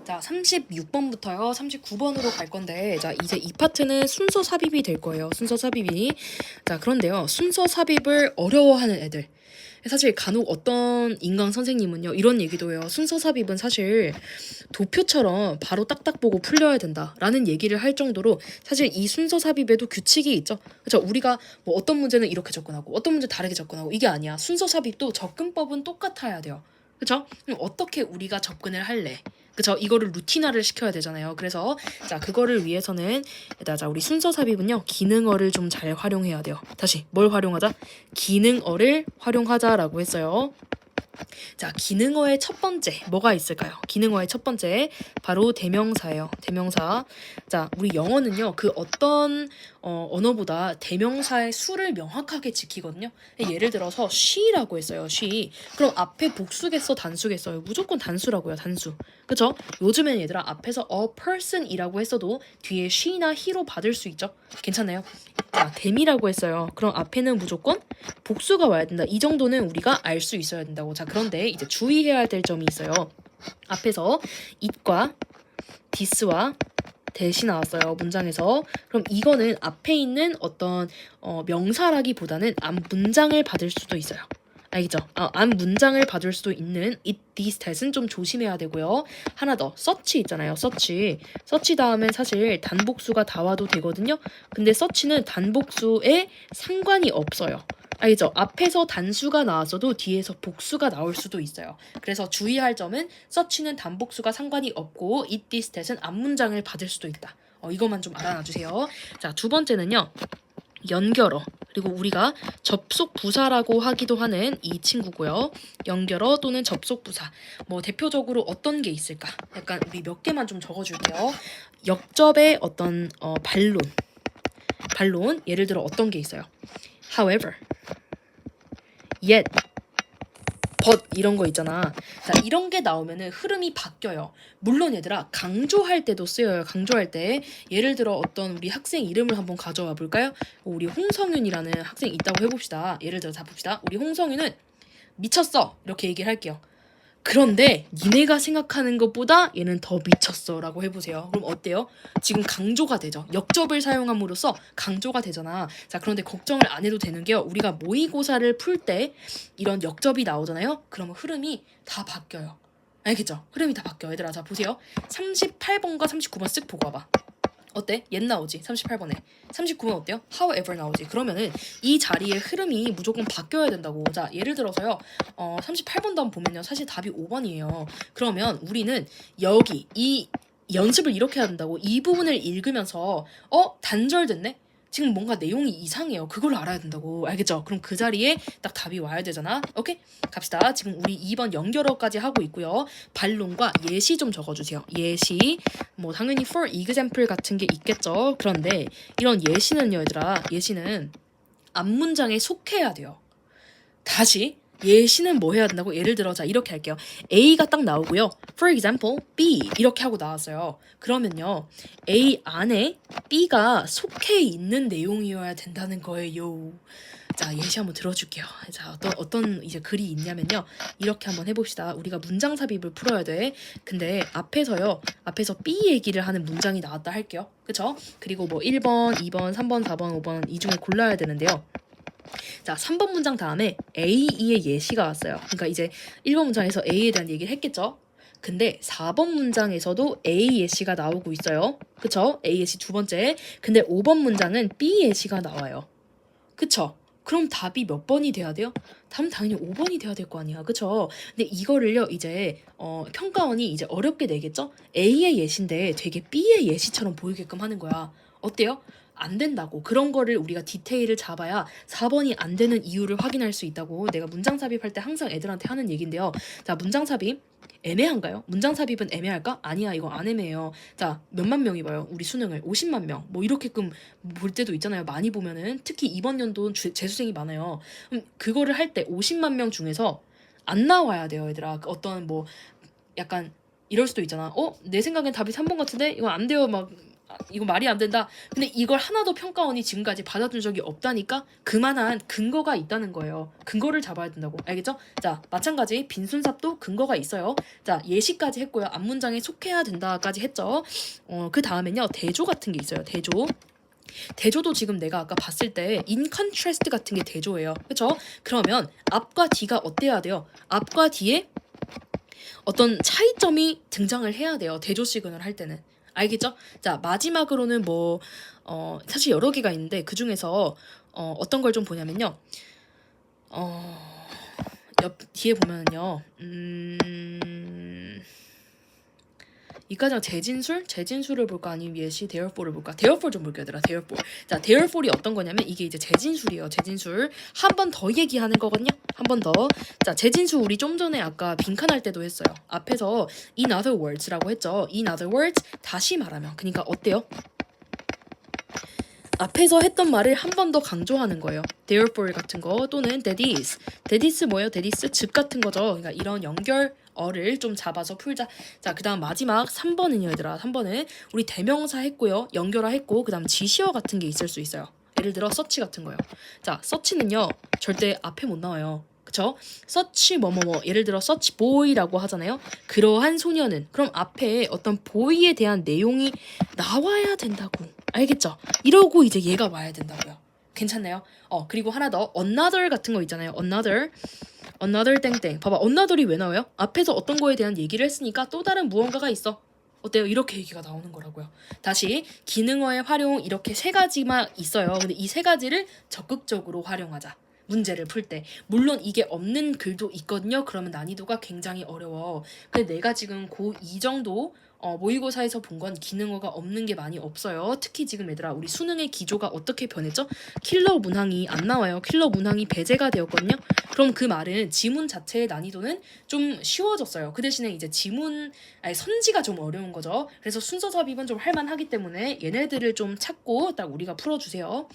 자, 36번부터요. 39번으로 갈 건데, 자, 이제 이 파트는 순서 삽입이 될 거예요. 순서 삽입이. 자, 그런데요. 순서 삽입을 어려워하는 애들. 사실 간혹 어떤 인강 선생님은요, 이런 얘기도 해요. 순서 삽입은 사실 도표처럼 바로 딱딱 보고 풀려야 된다라는 얘기를 할 정도로 사실 이 순서 삽입에도 규칙이 있죠. 그렇죠? 우리가 뭐 어떤 문제는 이렇게 접근하고 어떤 문제 다르게 접근하고 이게 아니야. 순서 삽입도 접근법은 똑같아야 돼요. 그렇죠? 그럼 어떻게 우리가 접근을 할래? 그쵸? 이거를 루틴화를 시켜야 되잖아요. 그래서 자, 그거를 위해서는 일단 자, 우리 순서 삽입은요. 기능어를 좀 잘 활용해야 돼요. 다시 뭘 활용하자? 기능어를 활용하자라고 했어요. 자, 기능어의 첫 번째 뭐가 있을까요? 기능어의 첫 번째 바로 대명사예요. 대명사. 자, 우리 영어는요. 그 어떤 언어보다 대명사의 수를 명확하게 지키거든요. 예를 들어서 she라고 했어요. she. 그럼 앞에 복수겠어, 단수겠어요? 무조건 단수라고요. 단수. 그쵸? 요즘엔 얘들아 앞에서 a person이라고 했어도 뒤에 she나 he로 받을 수 있죠. 괜찮나요? 자, 댐이라고 했어요. 그럼 앞에는 무조건 복수가 와야 된다. 이 정도는 우리가 알 수 있어야 된다고. 자, 그런데 이제 주의해야 될 점이 있어요. 앞에서 it과 this와 that이 나왔어요. 문장에서. 그럼 이거는 앞에 있는 어떤 명사라기보다는 앞 문장을 받을 수도 있어요. 알겠죠? 앞 문장을 받을 수도 있는 it, this, that은 좀 조심해야 되고요. 하나 더, search 있잖아요. search. search 다음엔 사실 단복수가 다 와도 되거든요. 근데 search는 단복수에 상관이 없어요. 알겠죠? 앞에서 단수가 나왔어도 뒤에서 복수가 나올 수도 있어요. 그래서 주의할 점은 search는 단복수가 상관이 없고 it, this, that은 앞 문장을 받을 수도 있다. 이것만 좀 알아놔주세요. 자, 두 번째는요. 연결어. 그리고 우리가 접속 부사라고 하기도 하는 이 친구고요. 연결어 또는 접속 부사. 뭐 대표적으로 어떤 게 있을까? 약간 우리 몇 개만 좀 적어줄게요. 역접의 어떤 반론. 반론. 예를 들어 어떤 게 있어요? However, yet, but 이런 거 있잖아. 자, 이런 게 나오면은 흐름이 바뀌어요. 물론 얘들아 강조할 때도 쓰여요. 강조할 때 예를 들어 어떤 우리 학생 이름을 한번 가져와 볼까요? 우리 홍성윤이라는 학생이 있다고 해봅시다. 예를 들어 자 봅시다. 우리 홍성윤은 미쳤어 이렇게 얘기를 할게요. 그런데 니네가 생각하는 것보다 얘는 더 미쳤어 라고 해보세요. 그럼 어때요? 지금 강조가 되죠. 역접을 사용함으로써 강조가 되잖아. 자, 그런데 걱정을 안 해도 되는 게요. 우리가 모의고사를 풀 때 이런 역접이 나오잖아요. 그러면 흐름이 다 바뀌어요. 알겠죠? 흐름이 다 바뀌어요. 얘들아 자 보세요. 38번과 39번 쓱 보고 와봐. 어때? 옛 나오지? 38번에. 39번 어때요? However 나오지. 그러면은 이 자리의 흐름이 무조건 바뀌어야 된다고. 자, 예를 들어서요. 38번도 한번 보면요. 사실 답이 5번이에요. 그러면 우리는 여기 이 연습을 이렇게 해야 된다고. 이 부분을 읽으면서 단절됐네? 지금 뭔가 내용이 이상해요. 그걸 알아야 된다고. 알겠죠? 그럼 그 자리에 딱 답이 와야 되잖아. 오케이? 갑시다. 지금 우리 2번 연결어까지 하고 있고요. 반론과 예시 좀 적어주세요. 예시. 뭐 당연히 for example 같은 게 있겠죠. 그런데 이런 예시는요, 얘들아. 예시는 앞 문장에 속해야 돼요. 다시 예시는 뭐 해야 된다고? 예를 들어 자 이렇게 할게요. A가 딱 나오고요. For example, B 이렇게 하고 나왔어요. 그러면요. A 안에 B가 속해 있는 내용이어야 된다는 거예요. 자, 예시 한번 들어줄게요. 자, 어떤 이제 글이 있냐면요. 이렇게 한번 해봅시다. 우리가 문장 삽입을 풀어야 돼. 근데 앞에서 B 얘기를 하는 문장이 나왔다 할게요. 그쵸? 그리고 뭐 1번, 2번, 3번, 4번, 5번 이 중에 골라야 되는데요. 자, 3번 문장 다음에 A2의 예시가 왔어요. 그러니까 이제 1번 문장에서 A에 대한 얘기를 했겠죠? 근데 4번 문장에서도 A 예시가 나오고 있어요. 그쵸? A 예시 두 번째. 근데 5번 문장은 B 예시가 나와요. 그쵸? 그럼 답이 몇 번이 돼야 돼요? 답은 당연히 5번이 돼야 될 거 아니야. 그쵸? 근데 이거를요, 이제, 평가원이 이제 어렵게 내겠죠? A의 예시인데 되게 B의 예시처럼 보이게끔 하는 거야. 어때요? 안 된다고. 그런 거를 우리가 디테일을 잡아야 4번이 안 되는 이유를 확인할 수 있다고. 내가 문장 삽입할 때 항상 애들한테 하는 얘기인데요. 자, 문장 삽입. 애매한가요? 문장 삽입은 애매할까? 아니야, 이거 안 애매해요. 자, 몇만 명이 봐요. 우리 수능을 50만 명. 뭐 이렇게끔 볼 때도 있잖아요. 많이 보면은 특히 이번 연도는 재수생이 많아요. 그럼 그거를 할 때 50만 명 중에서 안 나와야 돼요, 얘들아. 어떤 뭐 약간 이럴 수도 있잖아. 내 생각엔 답이 3번 같은데 이거 안 돼요. 막 이거 말이 안 된다. 근데 이걸 하나도 평가원이 지금까지 받아준 적이 없다니까 그만한 근거가 있다는 거예요. 근거를 잡아야 된다고. 알겠죠? 자, 마찬가지 빈순삽도 근거가 있어요. 자, 예시까지 했고요. 앞문장에 속해야 된다까지 했죠. 그 다음엔요. 대조 같은 게 있어요. 대조. 대조도 지금 내가 아까 봤을 때 in contrast 같은 게 대조예요. 그렇죠? 그러면 앞과 뒤가 어때야 돼요? 앞과 뒤에 어떤 차이점이 등장을 해야 돼요. 대조 시그널 할 때는. 알겠죠? 자, 마지막으로는 사실 여러 개가 있는데 그 중에서 어떤 걸 좀 보냐면요. 뒤에 보면은요. 이과장 재진술을 볼까 아니면 예시 therefore를 볼까? therefore 좀 볼게요, 얘들아. therefore. 자, therefore이 어떤 거냐면 이게 이제 재진술이에요. 재진술. 한 번 더 얘기하는 거거든요. 한 번 더. 자, 재진술 우리 좀 전에 아까 빈칸할 때도 했어요. 앞에서 in other words라고 했죠. in other words 다시 말하면. 그러니까 어때요? 앞에서 했던 말을 한 번 더 강조하는 거예요. therefore 같은 거 또는 that is. that is 뭐예요? that is 즉 같은 거죠. 그러니까 이런 연결어를 좀 잡아서 풀자. 자, 그 다음 마지막 3번은요, 얘들아. 3번은 우리 대명사 했고요. 연결어 했고 그 다음 지시어 같은 게 있을 수 있어요. 예를 들어 서치 같은 거요. 자, 서치는요. 절대 앞에 못 나와요. 그쵸? 서치 뭐뭐뭐 예를 들어 서치 보이라고 하잖아요. 그러한 소녀는 그럼 앞에 어떤 보이에 대한 내용이 나와야 된다고. 알겠죠? 이러고 이제 얘가 와야 된다고요. 괜찮나요? 그리고 하나 더 another 같은 거 있잖아요. another 땡땡. 봐봐. another이 왜 나와요? 앞에서 어떤 거에 대한 얘기를 했으니까 또 다른 무언가가 있어. 어때요? 이렇게 얘기가 나오는 거라고요. 다시 기능어의 활용 이렇게 세 가지만 있어요. 근데 이 세 가지를 적극적으로 활용하자. 문제를 풀 때. 물론 이게 없는 글도 있거든요. 그러면 난이도가 굉장히 어려워. 근데 내가 지금 고2 정도 모의고사에서 본 건 기능어가 없는 게 많이 없어요. 특히 지금 얘들아 우리 수능의 기조가 어떻게 변했죠? 킬러 문항이 안 나와요. 킬러 문항이 배제가 되었거든요. 그럼 그 말은 지문 자체의 난이도는 좀 쉬워졌어요. 그 대신에 이제 선지가 좀 어려운 거죠. 그래서 순서 삽입은 좀 할만하기 때문에 얘네들을 좀 찾고 딱 우리가 풀어주세요.